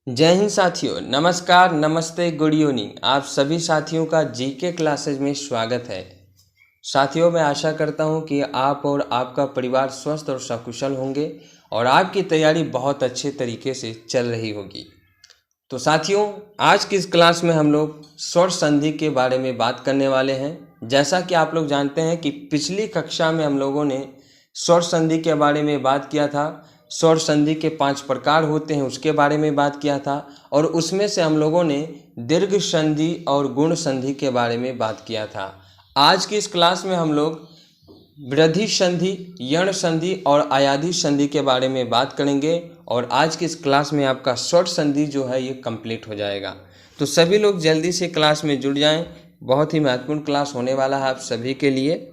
जय हिंद साथियों, नमस्कार, नमस्ते, गुड इवनिंग। आप सभी साथियों का जीके क्लासेज में स्वागत है। साथियों, मैं आशा करता हूं कि आप और आपका परिवार स्वस्थ और सकुशल होंगे और आपकी तैयारी बहुत अच्छे तरीके से चल रही होगी। तो साथियों, आज की इस क्लास में हम लोग स्वर संधि के बारे में बात करने वाले हैं। जैसा कि आप लोग जानते हैं कि पिछली कक्षा में हम लोगों ने स्वर संधि के बारे में बात किया था। स्वर संधि के 5 प्रकार होते हैं उसके बारे में बात किया था और उसमें से हम लोगों ने दीर्घ संधि और गुण संधि के बारे में बात किया था। आज की इस क्लास में हम लोग वृद्धि संधि, यण संधि और अयाधि संधि के बारे में बात करेंगे और आज की इस क्लास में आपका स्वर संधि जो है ये कंप्लीट हो जाएगा। तो सभी लोग जल्दी से क्लास में जुड़ जाएं। बहुत ही महत्वपूर्ण क्लास होने वाला है आप सभी के लिए।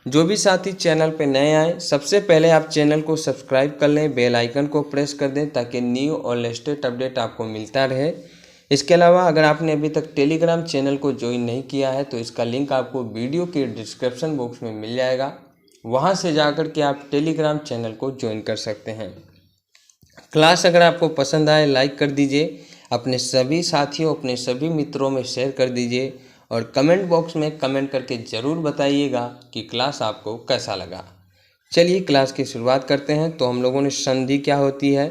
जो भी साथी चैनल पे नए आए, सबसे पहले आप चैनल को सब्सक्राइब कर लें, बेल आइकन को प्रेस कर दें ताकि न्यू और लेटेस्ट अपडेट आपको मिलता रहे। इसके अलावा अगर आपने अभी तक टेलीग्राम चैनल को ज्वाइन नहीं किया है तो इसका लिंक आपको वीडियो के डिस्क्रिप्शन बॉक्स में मिल जाएगा। वहां से जाकर के आप टेलीग्राम चैनल को ज्वाइन कर सकते हैं। क्लास अगर आपको पसंद आए लाइक कर दीजिए, अपने सभी साथियों, अपने सभी मित्रों में शेयर कर दीजिए और कमेंट बॉक्स में कमेंट करके ज़रूर बताइएगा कि क्लास आपको कैसा लगा। चलिए क्लास की शुरुआत करते हैं। तो हम लोगों ने संधि क्या होती है,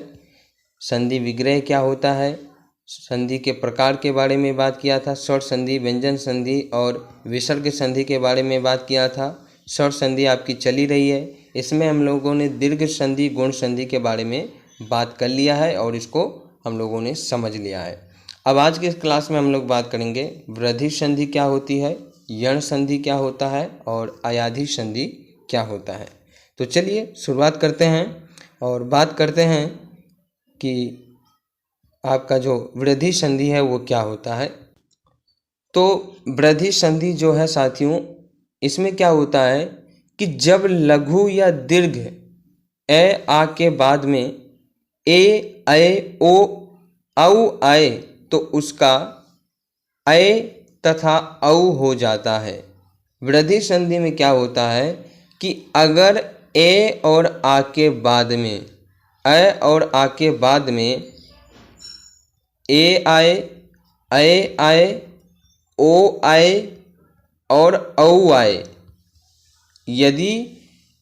संधि विग्रह क्या होता है, संधि के प्रकार के बारे में बात किया था। स्वर संधि, व्यंजन संधि और विसर्ग संधि के बारे में बात किया था। स्वर संधि आपकी चली रही है। इसमें हम लोगों ने दीर्घ संधि, गुण संधि के बारे में बात कर लिया है और इसको हम लोगों ने समझ लिया है। अब आज के इस क्लास में हम लोग बात करेंगे वृद्धि संधि क्या होती है, यण संधि क्या होता है और अयाधि संधि क्या होता है। तो चलिए शुरुआत करते हैं और बात करते हैं कि आपका जो वृद्धि संधि है वो क्या होता है। तो वृद्धि संधि जो है साथियों, इसमें क्या होता है कि जब लघु या दीर्घ ए आ के बाद में ए, ऐ, ओ, औ आए तो उसका ऐ तथा औ हो जाता है। वृद्धि संधि में क्या होता है कि अगर ए और आ के बाद में, ऐ और आ के बाद में ए आए, ऐ आए, ओ आए और औ आए, यदि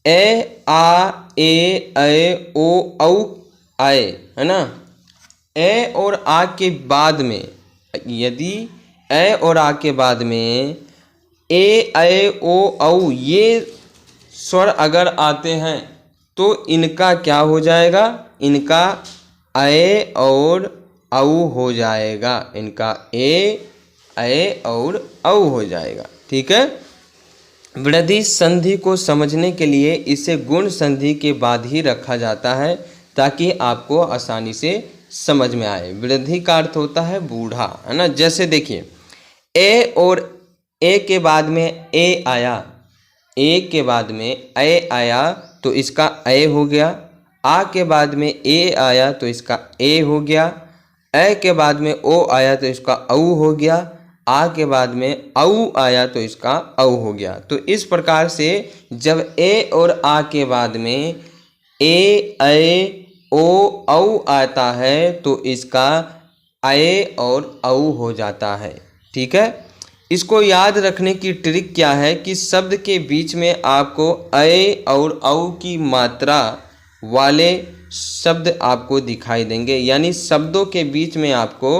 ए, आ, ए, ऐ, ओ, औ आए, है ना, ए और आ के बाद में, यदि ए और आ के बाद में ए, ऐ, ओ, औ ये स्वर अगर आते हैं तो इनका क्या हो जाएगा, इनका ऐ और औ हो जाएगा, इनका ए, ऐ और औ हो जाएगा। ठीक है। वृद्धि संधि को समझने के लिए इसे गुण संधि के बाद ही रखा जाता है ताकि आपको आसानी से समझ में आए। वृद्धि का अर्थ होता है बूढ़ा, है ना। जैसे देखिए, ए और ए के बाद में ए आया, ए के बाद में ए आया तो इसका ए हो गया। आ के बाद में ए आया तो इसका ए हो गया। ए के बाद में ओ आया तो इसका औ हो गया। आ के बाद में औ आया तो इसका औ हो गया। तो इस प्रकार से जब ए और आ के बाद में ए, ऐ, ओ, औ आता है तो इसका ऐ और औ हो जाता है। ठीक है। इसको याद रखने की ट्रिक क्या है कि शब्द के बीच में आपको ऐ और औ की मात्रा वाले शब्द आपको दिखाई देंगे, यानी शब्दों के बीच में आपको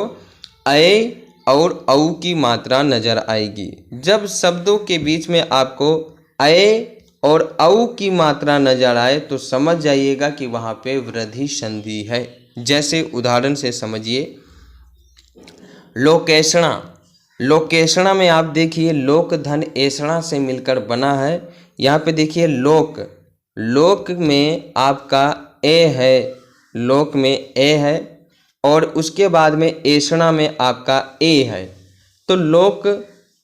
ऐ और औ की मात्रा नजर आएगी। जब शब्दों के बीच में आपको ऐ और औ की मात्रा नजर आए तो समझ जाइएगा कि वहाँ पे वृद्धि संधि है। जैसे उदाहरण से समझिए, लोकेशणा। लोकेशणा में आप देखिए लोक धन ऐषणा से मिलकर बना है। यहाँ पे देखिए लोक, लोक में आपका ए है, लोक में ए है और उसके बाद में ऐषणा में आपका ए है। तो लोक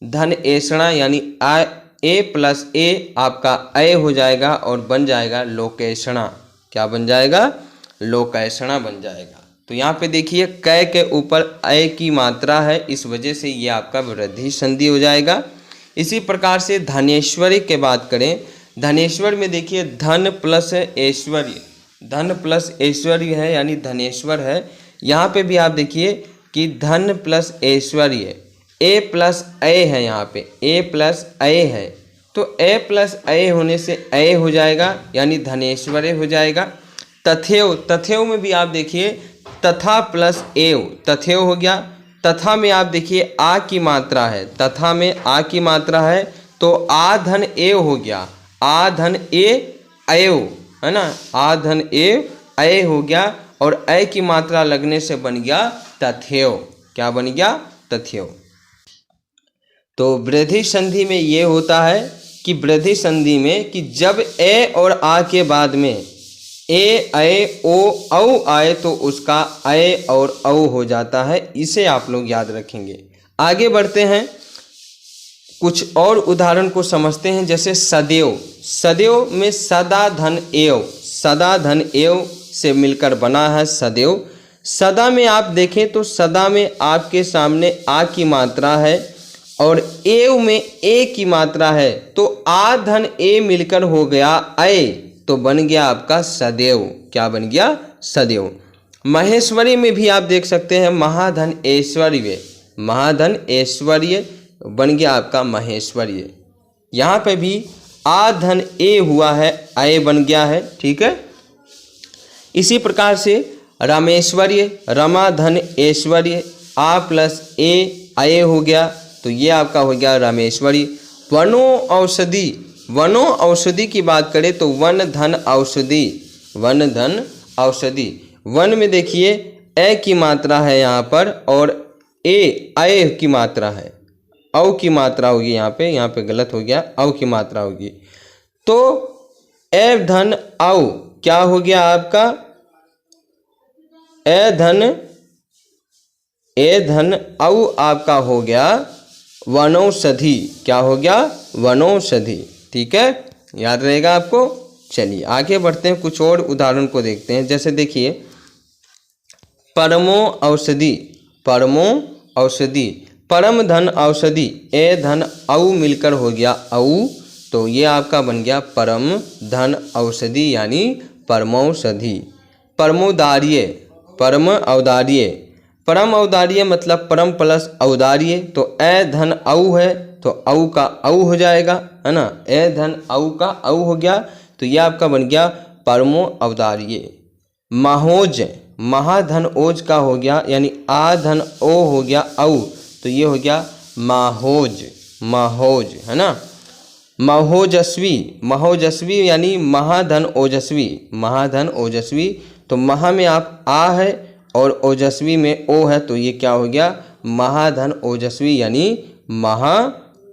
धन ऐषणा यानी आ, ए प्लस ए आपका ऐ हो जाएगा और बन जाएगा लोकेशणा। क्या बन जाएगा? लोकेशणा बन जाएगा। तो यहाँ पे देखिए कै के ऊपर ऐ की मात्रा है, इस वजह से ये आपका वृद्धि संधि हो जाएगा। इसी प्रकार से धनेश्वरी के बात करें, धनेश्वर में देखिए धन प्लस ऐश्वर्य, धन प्लस ऐश्वर्य है यानी धनेश्वर है। यहाँ पे भी आप देखिए कि धन प्लस ऐश्वर्य, ए प्लस ए है, यहाँ पे ए प्लस ए है, तो ए प्लस ए होने से ए हो जाएगा यानी धनेश्वर्य हो जाएगा। तथेव, तथेव में भी आप देखिए तथा प्लस एव, तथेव हो गया। तथा में आप देखिए आ की मात्रा है, तथा में आ की मात्रा है तो आ धन एव हो गया, आ धन ए अयव है ना, आ धन ए अय हो गया और अय की मात्रा लगने से बन गया तथेव। क्या बन गया? तथेव। तो वृद्धि संधि में ये होता है कि वृद्धि संधि में कि जब ए और आ के बाद में ए अय ओ औ आए तो उसका अय और औ हो जाता है। इसे आप लोग याद रखेंगे। आगे बढ़ते हैं, कुछ और उदाहरण को समझते हैं। जैसे सदैव, सदैव में सदा धन एव, सदा धन एव से मिलकर बना है सदैव। सदा में आप देखें तो सदा में आपके सामने आ की मात्रा है और एव में ए की मात्रा है, तो आ धन ए मिलकर हो गया अय, तो बन गया आपका सदैव। क्या बन गया? सदैव। महेश्वरी में भी आप देख सकते हैं महाधन ऐश्वर्य, महाधन ऐश्वर्य बन गया आपका महेश्वर्य। यहाँ पे भी आ धन ए हुआ है, अय बन गया है। ठीक है। इसी प्रकार से रामेश्वर्य, रमा धन ऐश्वर्य, आ प्लस ए अय हो गया, तो ये आपका हो गया रामेश्वरी। वनो औषधि, वनो औषधि की बात करें तो वन धन औषधि, वन धन औषधि। वन में देखिए ए की मात्रा है यहाँ पर और ए अय की मात्रा है, औ की मात्रा होगी यहाँ पे गलत हो गया, औ की मात्रा होगी। तो ए धन औ क्या हो गया आपका? ए धन औ आपका हो गया वनौषधि। क्या हो गया? वनौषधि। ठीक है, याद रहेगा आपको। चलिए आगे बढ़ते हैं, कुछ और उदाहरण को देखते हैं। जैसे देखिए परमो औषधि, परमो औषधि, परम धन औषधि, ए धन औ मिलकर हो गया औ, तो ये आपका बन गया परम धन औषधि यानी परमौषधि। परमोदार्य, परम औदार्य, परम औदार्य मतलब परम प्लस औदार्य, तो ए धन औ है तो औ का औ हो जाएगा, है ना, ए धन औ का औ हो गया, तो यह आपका बन गया परमो औदार्य। महोज, महाधन ओज का हो गया यानी आ धन ओ हो गया औ, तो ये हो गया माहोज, माहोज, है ना। महोजस्वी, महोजस्वी यानी महाधन ओजस्वी, महाधन ओजस्वी, तो महा में आप आ है और ओजस्वी में ओ है, तो ये क्या हो गया? महाधन ओजस्वी यानी महा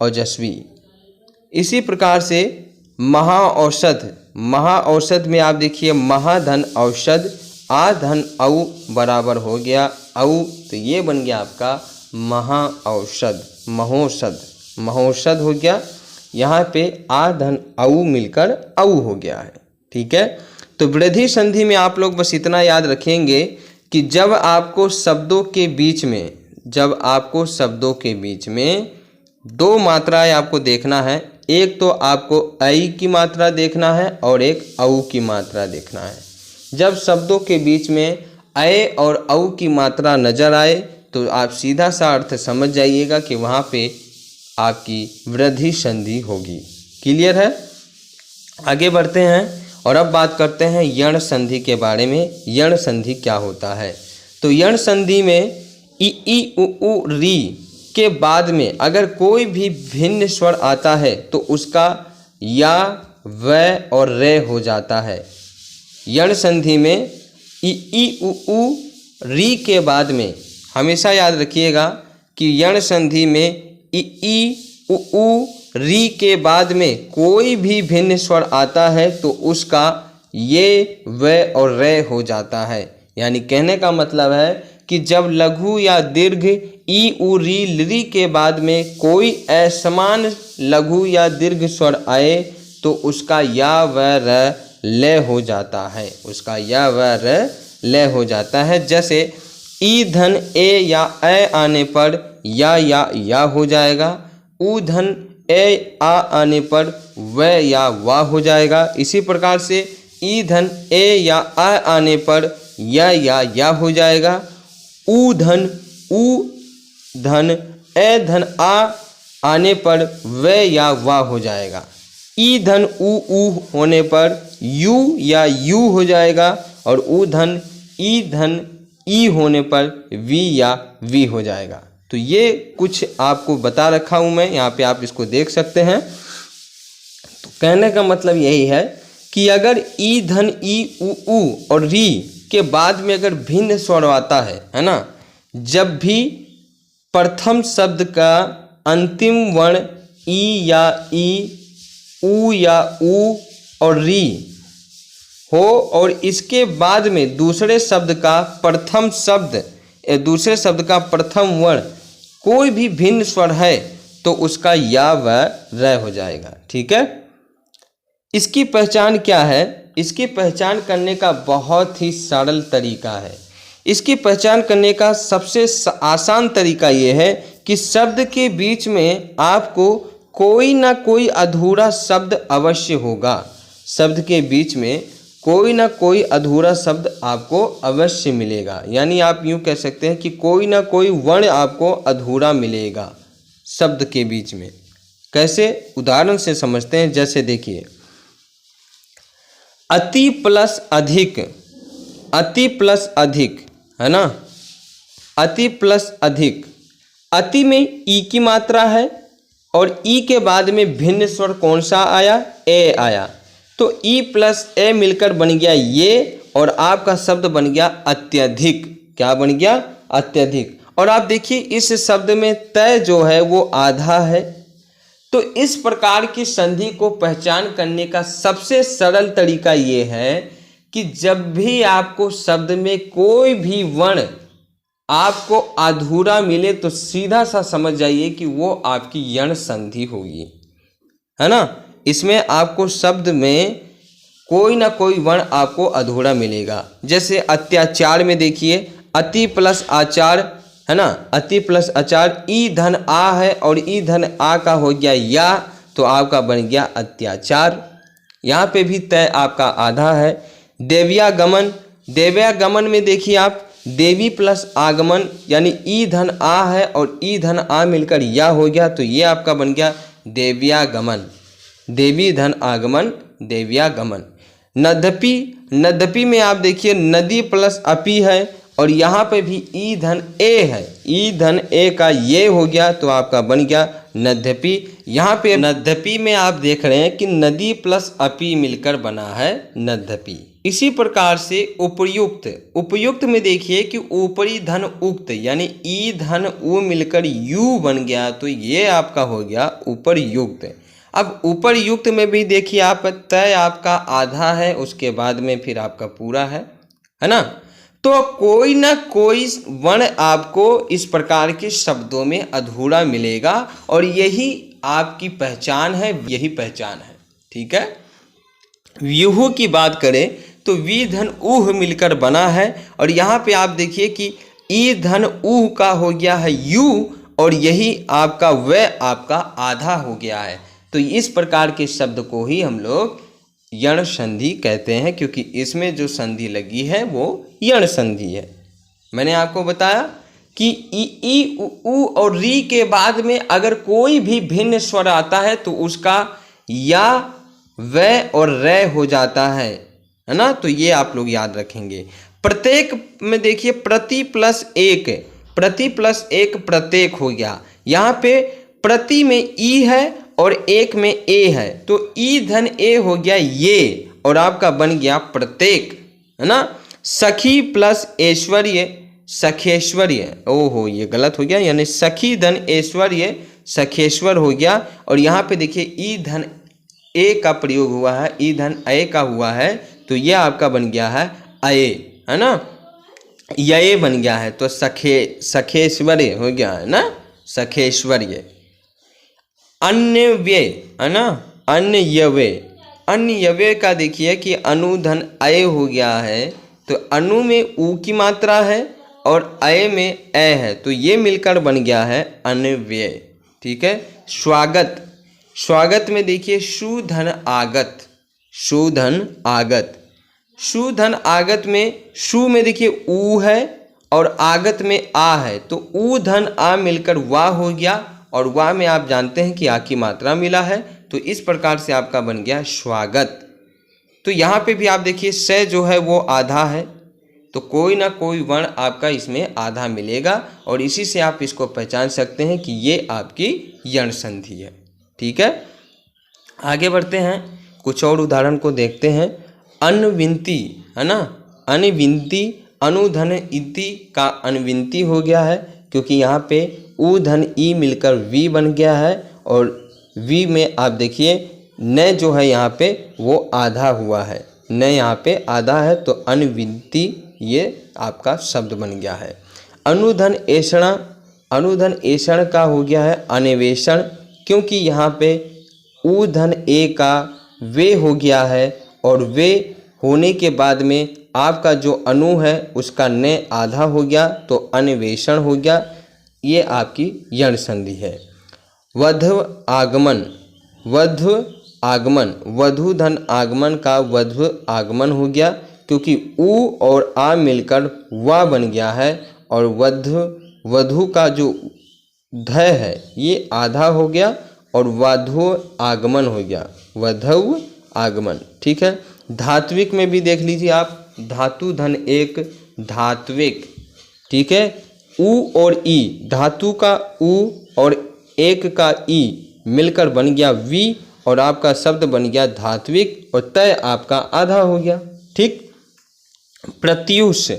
ओजस्वी। इसी प्रकार से महाऔषध, महाऔषध में आप देखिए महाधन औषध, आ धन औ बराबर हो गया औ, तो ये बन गया आपका महाऔषध, महोषध, महोषध हो गया। यहाँ पे आ धन औ मिलकर औ हो गया है। ठीक है। तो वृद्धि संधि में आप लोग बस इतना याद रखेंगे कि जब आपको शब्दों के बीच में, जब आपको शब्दों के बीच में दो मात्राएं आपको देखना है, एक तो आपको ऐ की मात्रा देखना है और एक औ की मात्रा देखना है। जब शब्दों के बीच में ऐ और औ की मात्रा नजर आए तो आप सीधा सा अर्थ समझ जाइएगा कि वहाँ पे आपकी वृद्धि संधि होगी। क्लियर है। आगे बढ़ते हैं और अब बात करते हैं यण संधि के बारे में। यण संधि क्या होता है? तो यण संधि में ई उ उ री के बाद में अगर कोई भी भिन्न स्वर आता है तो उसका या, व और रे हो जाता है। यण संधि में ई उ उ री के बाद में हमेशा याद रखिएगा कि यण संधि में ई उ उ री के बाद में कोई भी भिन्न स्वर आता है तो उसका ये, व और रे हो जाता है। यानी कहने का मतलब है कि जब लघु या दीर्घ ई उ री री के बाद में कोई असमान लघु या दीर्घ स्वर आए तो उसका या व र ले हो जाता है, उसका या व र ले हो जाता है। जैसे ई धन ए या ए आने पर या हो जाएगा, उ धन ए आ आने पर व या वा हो जाएगा। इसी प्रकार से ई धन ए या आ आने पर या हो जाएगा। ऊ धन ए धन आ आने पर वे या वा हो जाएगा। ई धन ऊ होने पर यू या यू हो जाएगा और ऊ धन ई होने पर वी या वी हो जाएगा। तो ये कुछ आपको बता रखा हूँ मैं, यहाँ पे आप इसको देख सकते हैं। तो कहने का मतलब यही है कि अगर ई धन ई ऊ और री के बाद में अगर भिन्न स्वर आता है ना, जब भी प्रथम शब्द का अंतिम वर्ण ई या ई, ऊ या ऊ और री हो और इसके बाद में दूसरे शब्द का प्रथम वर्ण कोई भी भिन्न स्वर है तो उसका या व र हो जाएगा। ठीक है, इसकी पहचान क्या है? इसकी पहचान करने का बहुत ही सरल तरीका है। इसकी पहचान करने का सबसे आसान तरीका ये है कि शब्द के बीच में आपको कोई ना कोई अधूरा शब्द अवश्य होगा। शब्द के बीच में कोई ना कोई अधूरा शब्द आपको अवश्य मिलेगा। यानी आप यूँ कह सकते हैं कि कोई ना कोई वर्ण आपको अधूरा मिलेगा शब्द के बीच में। कैसे? उदाहरण से समझते हैं। जैसे देखिए, अति प्लस अधिक, अति प्लस अधिक है ना, अति प्लस अधिक। अति में ई की मात्रा है और ई के बाद में भिन्न स्वर कौन सा आया? ए आया। तो ई प्लस ए मिलकर बन गया ये और आपका शब्द बन गया अत्यधिक। क्या बन गया? अत्यधिक। और आप देखिए इस शब्द में तय जो है वो आधा है। तो इस प्रकार की संधि को पहचान करने का सबसे सरल तरीका ये है कि जब भी आपको शब्द में कोई भी वर्ण आपको अधूरा मिले तो सीधा सा समझ जाइए कि वो आपकी यण संधि होगी, है ना। इसमें आपको शब्द में कोई ना कोई वर्ण आपको अधूरा मिलेगा। जैसे अत्याचार में देखिए, अति प्लस आचार है ना, अति प्लस आचार, ई धन आ है और ई धन आ का हो गया या, तो आपका बन गया अत्याचार। यहाँ पे भी तय आपका आधा है। देव्यागमन, देव्यागमन में देखिए आप, देवी प्लस आगमन यानी ई धन आ है और ई धन आ मिलकर या हो गया, तो ये आपका बन गया देव्यागमन। देवी धन आगमन, देव्यागमन। नद्यपि, नद्यपि में आप देखिए नदी प्लस अपि है और यहाँ पे भी ई धन ए है, ई धन ए का ये हो गया तो आपका बन गया नद्यपि। यहाँ पे नद्यपि में आप देख रहे हैं कि नदी प्लस अपि मिलकर बना है नद्यपि। इसी प्रकार से उपर्युक्त, उपर्युक्त में देखिए कि ऊपरी धन उक्त यानी ई धन उ मिलकर यू बन गया, तो ये आपका हो गया उपर्युक्त। अब उपर्युक्त में भी देखिए आप, तय आपका आधा है, उसके बाद में फिर आपका पूरा है ना। तो कोई ना कोई वर्ण आपको इस प्रकार के शब्दों में अधूरा मिलेगा और यही आपकी पहचान है, यही पहचान है। ठीक है। व्यूह की बात करें तो वी धन ऊह मिलकर बना है और यहाँ पे आप देखिए कि ई धन ऊह का हो गया है यू और यही आपका व आपका आधा हो गया है। तो इस प्रकार के शब्द को ही हम लोग यण संधि कहते हैं, क्योंकि इसमें जो संधि लगी है वो यण संधि है। मैंने आपको बताया कि ई उ और री के बाद में अगर कोई भी भिन्न स्वर आता है तो उसका या व और रे हो जाता है ना। तो ये आप लोग याद रखेंगे। प्रत्येक में देखिए प्रति प्लस एक, प्रति प्लस एक प्रत्येक हो गया। यहाँ पे प्रति में ई है और एक में ए है, तो ई धन ए हो गया ये और आपका बन गया प्रत्येक, है ना। सखी प्लस ऐश्वर्य, सखेश्वर्य, ओहो ये गलत हो गया, यानी सखी धन ऐश्वर्य सखेश्वर हो गया। और यहाँ पे देखिए ई धन ए का प्रयोग हुआ है, ई धन ए का हुआ है, तो ये आपका बन गया है अये, है ना, ये बन गया है, तो सखेश्वर्य हो गया है ना, सखेश्वर्य। अन्य व्यय है ना, अन्य यव्य, अन्य यव्य का देखिए कि अनु धन अय हो गया है, तो अनु में ऊ की मात्रा है और अय में ए है, तो ये मिलकर बन गया है अन्यव्यय। ठीक है। स्वागत, स्वागत में देखिए शु धन आगत, शु धन आगत, शु धन आगत में, शु में देखिए ऊ है और आगत में आ है, तो ऊ धन आ मिलकर वाह हो गया और वाह में आप जानते हैं कि आ की मात्रा मिला है, तो इस प्रकार से आपका बन गया स्वागत। तो यहाँ पे भी आप देखिए स जो है वो आधा है, तो कोई ना कोई वर्ण आपका इसमें आधा मिलेगा और इसी से आप इसको पहचान सकते हैं कि ये आपकी यण संधि है। ठीक है, आगे बढ़ते हैं, कुछ और उदाहरण को देखते हैं। अनविनती है ना, अनविनती, अनुधन इति का अनविनती हो गया है, क्योंकि यहाँ पे उ धन ई मिलकर वी बन गया है और वी में आप देखिए न जो है यहाँ पे वो आधा हुआ है, न यहाँ पे आधा है, तो अनविनती ये आपका शब्द बन गया है। अनुधन ऐषणा, अनुधन ऐषण का हो गया है अन्वेषण, क्योंकि यहाँ पे उ धन ए का वे हो गया है और वे होने के बाद में आपका जो अनु है उसका न आधा हो गया, तो अन्वेषण हो गया, ये आपकी यण संधि है। वधव आगमन, वधव आगमन, वधु धन आगमन का वधव आगमन हो गया, क्योंकि उ और आ मिलकर वा बन गया है और वधु का जो ध है ये आधा हो गया और वधु आगमन हो गया, वधव आगमन। ठीक है, धात्विक में भी देख लीजिए आप, धातु धन एक धात्विक। ठीक है, उ और ई, धातु का उ और एक का ई मिलकर बन गया वी और आपका शब्द बन गया धात्विक और तय आपका आधा हो गया। ठीक, प्रत्युष,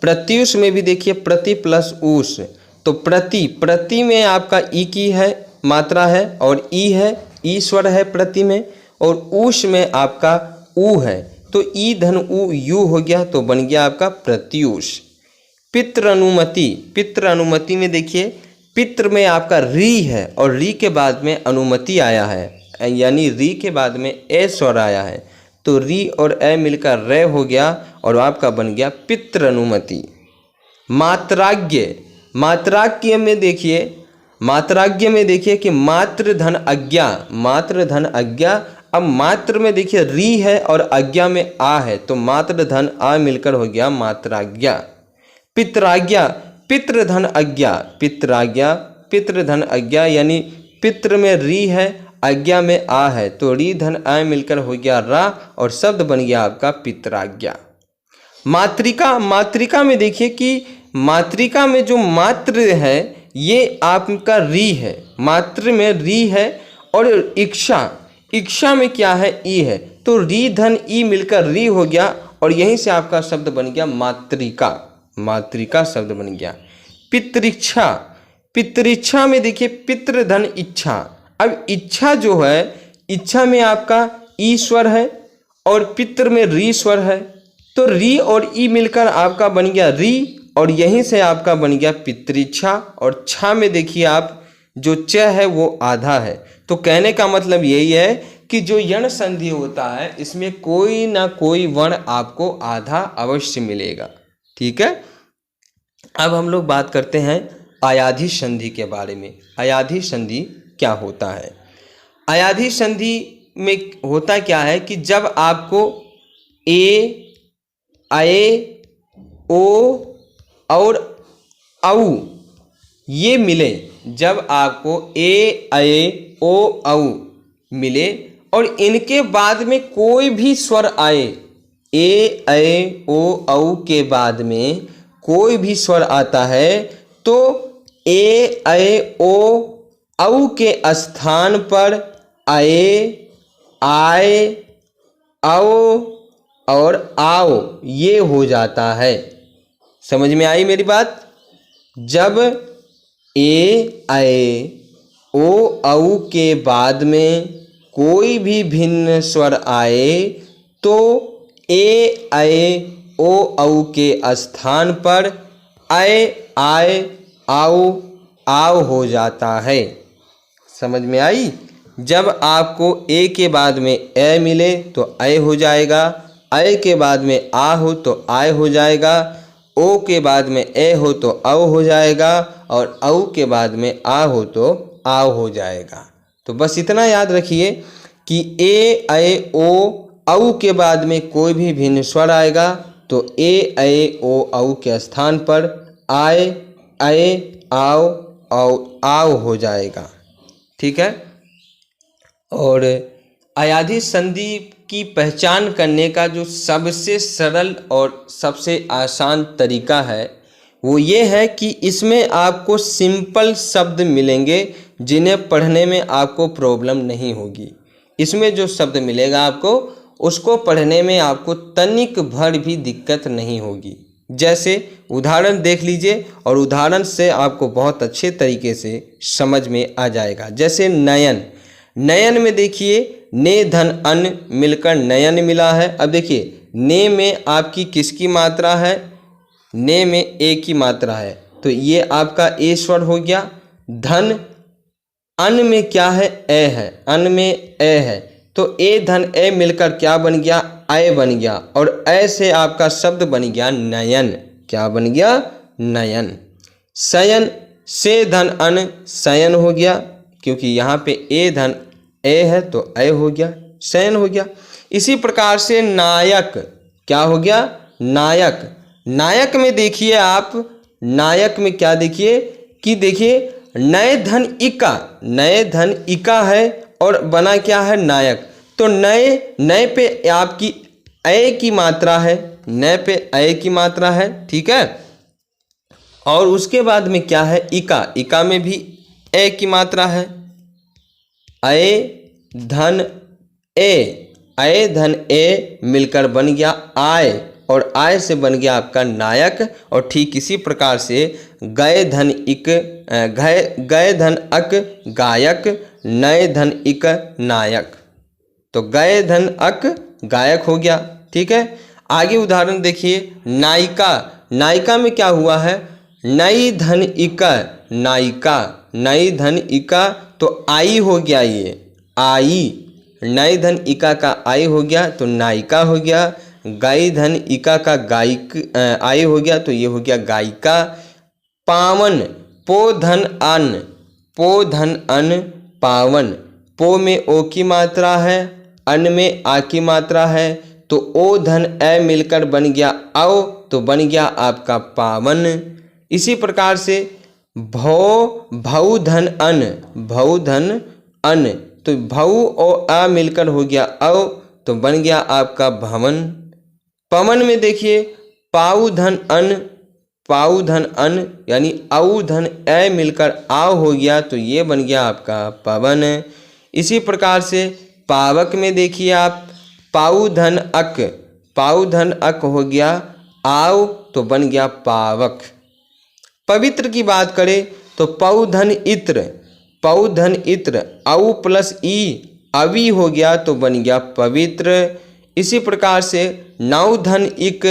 प्रत्युष में भी देखिए प्रति प्लस उष, तो प्रति, प्रति में आपका ई की है मात्रा है और ई है, ईश्वर है प्रति में, और उष में आपका उ है, तो ई धन उ यू हो गया, तो बन गया आपका प्रत्युष। पितृ अनुमति, पितृ अनुमति में देखिए पितृ में आपका री है और री के बाद में अनुमति आया है, यानी री के बाद में ए स्वर आया है, तो री और ए मिलकर रे हो गया और आपका बन गया पितृ अनुमति। मात्राज्ञ, मात्राज्ञ में देखिए, मात्राज्ञ में देखिए कि मात्र धन आज्ञा, मात्र धन आज्ञा, अब मात्र में देखिए री है और आज्ञा में आ है, तो मात्र धन आ मिलकर हो गया मात्राज्ञा। पितराज्ञा, पितृ धन आज्ञा, पितराज्ञा, पितृ धन आज्ञा, यानी पितृ में री है आज्ञा में आ है, तो री धन आ मिलकर हो गया रा और शब्द बन गया आपका पितराज्ञा। मातृका, मातृका में देखिए कि मातृका में जो मात्र है ये आपका री है, मात्र में री है और इच्छा, इच्छा में क्या है ई है, तो री धन ई मिलकर री हो गया और यहीं से आपका शब्द बन गया मातृका, मातृका शब्द बन गया। पितृच्छा, पितृच्छा में देखिए पितृ धन इच्छा, अब इच्छा जो है, इच्छा में आपका ईश्वर है और पितृ में री स्वर है, तो री और ई मिलकर आपका बन गया री और यहीं से आपका बन गया पितृच्छा, और छा में देखिए आप जो च है वो आधा है, तो कहने का मतलब यही है कि जो यण संधि होता है इसमें कोई ना कोई वर्ण आपको आधा अवश्य मिलेगा। ठीक है, अब हम लोग बात करते हैं अयाधि संधि के बारे में। अयाधि संधि क्या होता है? अयाधि संधि में होता क्या है कि जब आपको ए, अए, ओ और औ ये मिले, जब आपको ए, अए, ओ, औ मिले और इनके बाद में कोई भी स्वर आए, ए, अए, ओ, औ के बाद में कोई भी स्वर आता है, तो ए, अए, ओ, औ के स्थान पर अए, आए, औ और आओ ये हो जाता है। समझ में आई मेरी बात? जब ए, अए, ओ, औ के बाद में कोई भी भिन्न स्वर आए तो ए, अए, ओ, औ के स्थान पर अए, आए, आओ, आओ हो जाता है। समझ में आई? जब आपको ए के बाद में ए मिले तो अय हो जाएगा, अय के बाद में आ हो तो आय हो जाएगा, ओ के बाद में ए हो तो औ हो जाएगा और औ के बाद में आ हो तो आओ हो जाएगा। तो बस इतना याद रखिए कि ए, अय, ओ, औ के बाद में कोई भी भिन्न स्वर आएगा तो ए, ऐ, ओ, औ के स्थान पर आए, ऐ, आओ, आओ हो जाएगा। ठीक है। और अयाधी संधि की पहचान करने का जो सबसे सरल और सबसे आसान तरीका है वो ये है कि इसमें आपको सिंपल शब्द मिलेंगे जिन्हें पढ़ने में आपको प्रॉब्लम नहीं होगी। इसमें जो शब्द मिलेगा आपको उसको पढ़ने में आपको तनिक भर भी दिक्कत नहीं होगी। जैसे उदाहरण देख लीजिए और उदाहरण से आपको बहुत अच्छे तरीके से समझ में आ जाएगा। जैसे नयन, नयन में देखिए ने धन अन मिलकर नयन मिला है। अब देखिए ने में आपकी किसकी मात्रा है? ने में ए की मात्रा है, तो ये आपका ए स्वर हो गया। धन अन में क्या है? ए है, अन में ए है, तो ए धन ए मिलकर क्या बन गया? अय बन गया। और ऐ से आपका शब्द बन गया नयन। क्या बन गया? नयन। शयन, से धन अन शयन हो गया, क्योंकि यहाँ पे ए धन ए है तो अय हो गया, शयन हो गया। इसी प्रकार से नायक, क्या हो गया? नायक। नायक में देखिए आप, नायक में क्या देखिए कि देखिए नए धन इका, नए धन इका है और बना क्या है? नायक। तो नए, नए पे आपकी अय की मात्रा है, नए पे अय की मात्रा है। ठीक है। और उसके बाद में क्या है? इका, इका में भी ए की मात्रा है। अय धन ए, अय धन ए मिलकर बन गया आय, और आय से बन गया आपका नायक। और ठीक इसी प्रकार से गए धन इक, गए धन अक गायक, नए धन इक नायक। तो गए धन अक गायक हो गया। ठीक है। आगे उदाहरण देखिए नायिका, नायिका में क्या हुआ है? नई धन इका नायिका, नई धन इका तो आई हो गया, ये आई, नई धन इका का आई हो गया तो नायिका हो गया। गाई धन इका का गायिक आई हो गया तो ये हो गया गायिका। पावन, पो धन अन, पो धन अन पावन, पो में ओ की मात्रा है, अन में आ की मात्रा है, तो ओ धन ए मिलकर बन गया औ, तो बन गया आपका पावन। इसी प्रकार से भौ, भौ धन अन, भौ धन अन, तो भौ और आ मिलकर हो गया औ, तो बन गया आपका भवन। पवन में देखिए पाऊ धन अन, पाऊ धन अन यानी औ धन ए मिलकर आव हो गया, तो ये बन गया आपका पवन। इसी प्रकार से पावक में देखिए आप पाऊ धन अक, पाऊ धन अक हो गया आव, तो बन गया पावक। पवित्र की बात करें तो पौ धन इत्र, पौ धन इत्र, औ प्लस ई अवी हो गया तो बन गया पवित्र। इसी प्रकार से नौ धन इक,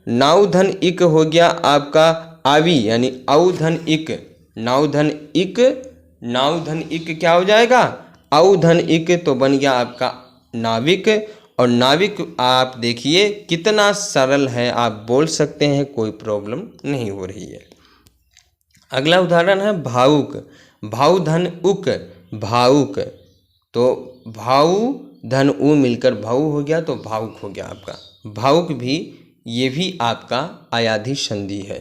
नौ धन इक हो गया आपका आवी यानी औ धन इक, नौ धन इक, नौ धन इक क्या हो जाएगा? औ धन इक, तो बन गया आपका नाविक। और नाविक आप देखिए कितना सरल है, आप बोल सकते हैं, कोई प्रॉब्लम नहीं हो रही है। अगला उदाहरण है भावुक, भाव धन उक भावुक, तो भाव धन उ मिलकर भावु हो गया तो भावुक हो गया आपका। भावुक भी, ये भी आपका अयाधी संधि है।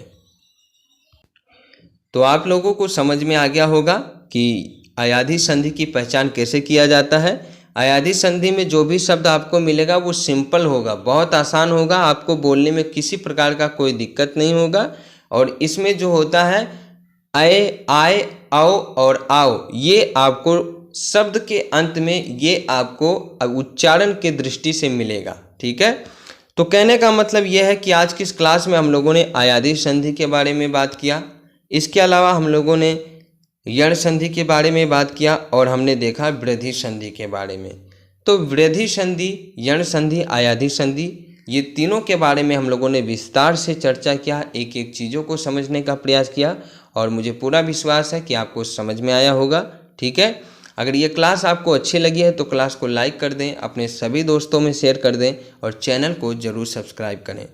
तो आप लोगों को समझ में आ गया होगा कि अयाधी संधि की पहचान कैसे किया जाता है। अयाधी संधि में जो भी शब्द आपको मिलेगा वो सिंपल होगा, बहुत आसान होगा, आपको बोलने में किसी प्रकार का कोई दिक्कत नहीं होगा। और इसमें जो होता है अय, आय, आओ और आओ, ये आपको शब्द के अंत में ये आपको उच्चारण के दृष्टि से मिलेगा। ठीक है। तो कहने का मतलब यह है कि आज की इस क्लास में हम लोगों ने अयाधी संधि के बारे में बात किया, इसके अलावा हम लोगों ने यण संधि के बारे में बात किया और हमने देखा वृद्धि संधि के बारे में। तो वृद्धि संधि, यण संधि, अयाधी संधि, ये तीनों के बारे में हम लोगों ने विस्तार से चर्चा किया, एक एक चीज़ों को समझने का प्रयास किया और मुझे पूरा विश्वास है कि आपको समझ में आया होगा। ठीक है। अगर ये क्लास आपको अच्छी लगी है तो क्लास को लाइक कर दें, अपने सभी दोस्तों में शेयर कर दें और चैनल को ज़रूर सब्सक्राइब करें।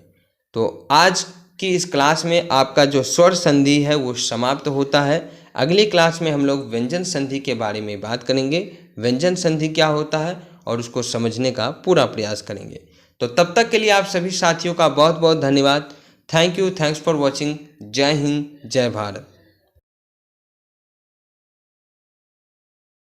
तो आज की इस क्लास में आपका जो स्वर संधि है वो समाप्त होता है। अगली क्लास में हम लोग व्यंजन संधि के बारे में बात करेंगे। व्यंजन संधि क्या होता है और उसको समझने का पूरा प्रयास करेंगे। तो तब तक के लिए आप सभी साथियों का बहुत बहुत धन्यवाद। Thank you, thanks for watching. जय हिंद, जय भारत।